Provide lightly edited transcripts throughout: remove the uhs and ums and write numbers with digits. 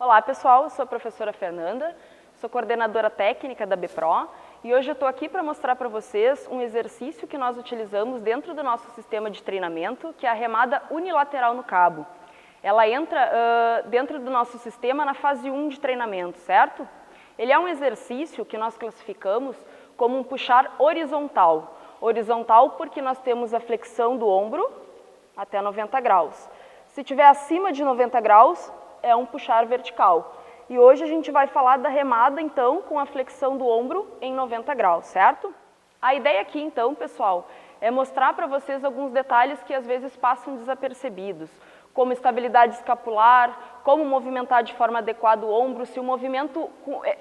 Olá pessoal, eu sou a professora Fernanda, sou coordenadora técnica da BPRO e hoje eu estou aqui para mostrar para vocês um exercício que nós utilizamos dentro do nosso sistema de treinamento, que é a remada unilateral no cabo. Ela entra dentro do nosso sistema na fase 1 de treinamento, certo? Ele é um exercício que nós classificamos como um puxar horizontal. Horizontal porque nós temos a flexão do ombro até 90 graus. Se estiver acima de 90 graus, é um puxar vertical. E hoje a gente vai falar da remada, então, com a flexão do ombro em 90 graus, certo? A ideia aqui, então, pessoal, é mostrar para vocês alguns detalhes que às vezes passam desapercebidos, como estabilidade escapular, como movimentar de forma adequada o ombro, se o movimento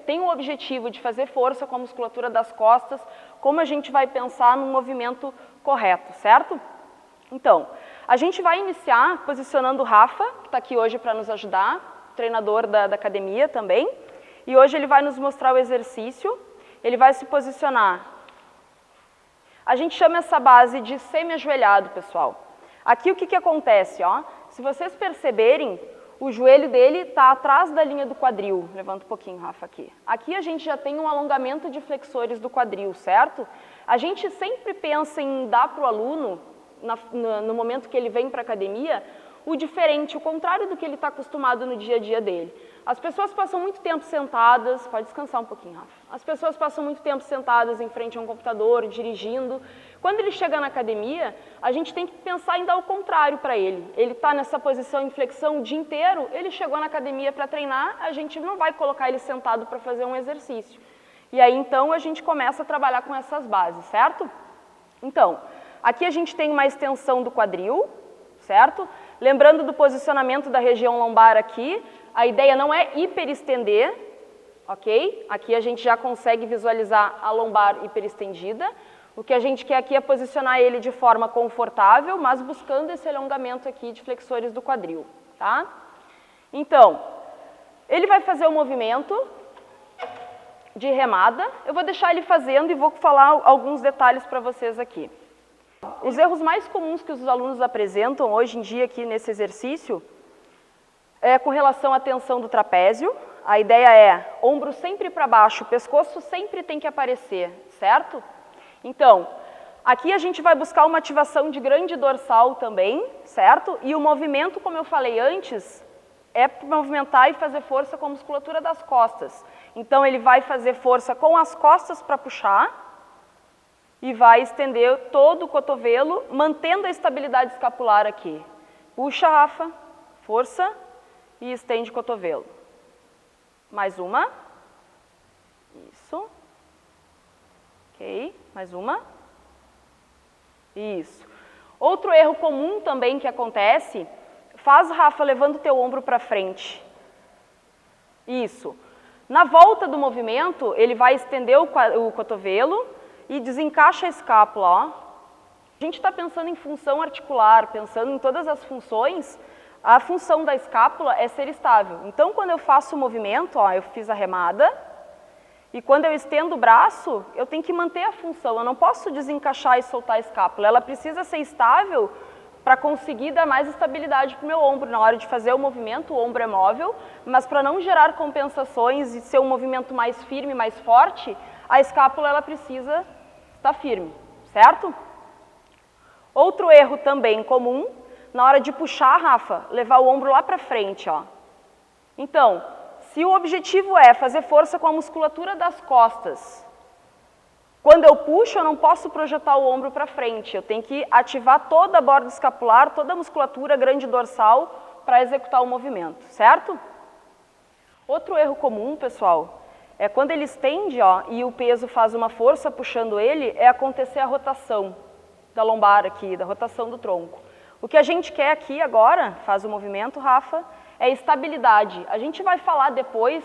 tem o objetivo de fazer força com a musculatura das costas, como a gente vai pensar no movimento correto, certo? Então, a gente vai iniciar posicionando o Rafa, que está aqui hoje para nos ajudar, treinador da academia também, e hoje ele vai nos mostrar o exercício, ele vai se posicionar. A gente chama essa base de semi-ajoelhado, pessoal. Aqui o que acontece, ó? Se vocês perceberem, o joelho dele está atrás da linha do quadril. Levanta um pouquinho, Rafa, aqui. Aqui a gente já tem um alongamento de flexores do quadril, certo? A gente sempre pensa em dar para o aluno, no momento que ele vem para a academia, o diferente, o contrário do que ele está acostumado no dia a dia dele. As pessoas passam muito tempo sentadas, pode descansar um pouquinho, Rafa. As pessoas passam muito tempo sentadas em frente a um computador, dirigindo. Quando ele chega na academia, a gente tem que pensar em dar o contrário para ele. Ele está nessa posição em flexão o dia inteiro, ele chegou na academia para treinar, a gente não vai colocar ele sentado para fazer um exercício. E aí, então, a gente começa a trabalhar com essas bases, certo? Então, aqui a gente tem uma extensão do quadril, certo? Lembrando do posicionamento da região lombar aqui, a ideia não é hiperestender, ok? Aqui a gente já consegue visualizar a lombar hiperestendida. O que a gente quer aqui é posicionar ele de forma confortável, mas buscando esse alongamento aqui de flexores do quadril, tá? Então, ele vai fazer o movimento de remada. Eu vou deixar ele fazendo e vou falar alguns detalhes para vocês aqui. Os erros mais comuns que os alunos apresentam hoje em dia aqui nesse exercício é com relação à tensão do trapézio. A ideia é ombro sempre para baixo, pescoço sempre tem que aparecer, certo? Então, aqui a gente vai buscar uma ativação de grande dorsal também, certo? E o movimento, como eu falei antes, é movimentar e fazer força com a musculatura das costas. Então, ele vai fazer força com as costas para puxar, e vai estender todo o cotovelo, mantendo a estabilidade escapular aqui. Puxa, Rafa, força, e estende o cotovelo. Mais uma. Isso. Ok, mais uma. Isso. Outro erro comum também que acontece, faz, Rafa, levando o teu ombro para frente. Isso. Na volta do movimento, ele vai estender o cotovelo, e desencaixa a escápula, ó. A gente está pensando em função articular, pensando em todas as funções, a função da escápula é ser estável. Então, quando eu faço o movimento, ó, eu fiz a remada, e quando eu estendo o braço, eu tenho que manter a função, eu não posso desencaixar e soltar a escápula, ela precisa ser estável para conseguir dar mais estabilidade para o meu ombro. Na hora de fazer o movimento, o ombro é móvel, mas para não gerar compensações e ser um movimento mais firme, mais forte, a escápula ela precisa estar firme, certo? Outro erro também comum, na hora de puxar, Rafa, levar o ombro lá para frente, ó. Então, se o objetivo é fazer força com a musculatura das costas, quando eu puxo, eu não posso projetar o ombro para frente, eu tenho que ativar toda a borda escapular, toda a musculatura grande dorsal para executar o movimento, certo? Outro erro comum, pessoal, é quando ele estende, ó, e o peso faz uma força puxando ele, é acontecer a rotação da lombar aqui, da rotação do tronco. O que a gente quer aqui agora, faz o movimento, Rafa, é estabilidade. A gente vai falar depois,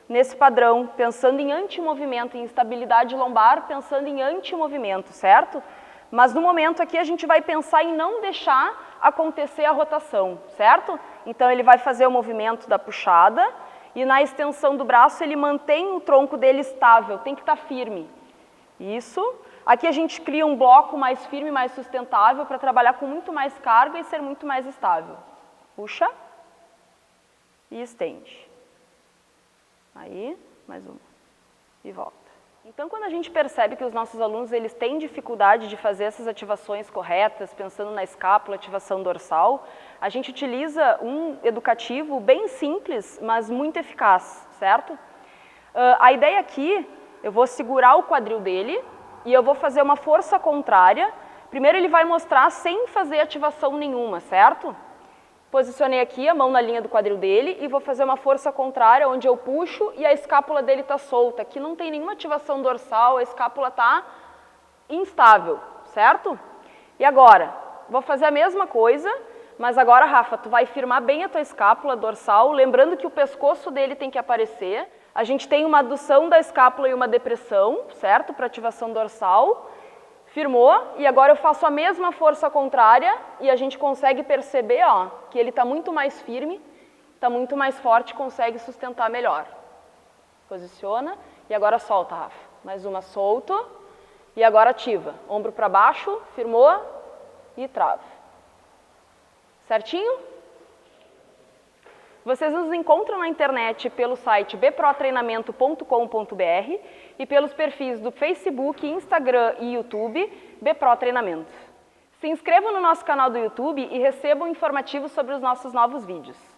nesse padrão, pensando em antimovimento, em estabilidade lombar, pensando em antimovimento, certo? Mas no momento aqui a gente vai pensar em não deixar acontecer a rotação, certo? Então ele vai fazer o movimento da puxada, e na extensão do braço ele mantém o tronco dele estável, tem que estar firme. Isso. Aqui a gente cria um bloco mais firme, mais sustentável, para trabalhar com muito mais carga e ser muito mais estável. Puxa e estende. Aí, mais uma. E volta. Então, quando a gente percebe que os nossos alunos eles têm dificuldade de fazer essas ativações corretas, pensando na escápula, ativação dorsal, a gente utiliza um educativo bem simples, mas muito eficaz, certo? A ideia aqui, eu vou segurar o quadril dele e eu vou fazer uma força contrária. Primeiro ele vai mostrar sem fazer ativação nenhuma, certo? Posicionei aqui a mão na linha do quadril dele e vou fazer uma força contrária, onde eu puxo e a escápula dele está solta. Aqui não tem nenhuma ativação dorsal, a escápula está instável, certo? E agora, vou fazer a mesma coisa, mas agora, Rafa, tu vai firmar bem a tua escápula dorsal, lembrando que o pescoço dele tem que aparecer. A gente tem uma adução da escápula e uma depressão, certo? Para ativação dorsal. Firmou, e agora eu faço a mesma força contrária e a gente consegue perceber ó, que ele está muito mais firme, está muito mais forte, consegue sustentar melhor. Posiciona e agora solta, Rafa. Mais uma, solto e agora ativa. Ombro para baixo, firmou e trava. Certinho? Vocês nos encontram na internet pelo site bprotreinamento.com.br e pelos perfis do Facebook, Instagram e YouTube, Bpro Treinamento. Se inscrevam no nosso canal do YouTube e recebam informativos sobre os nossos novos vídeos.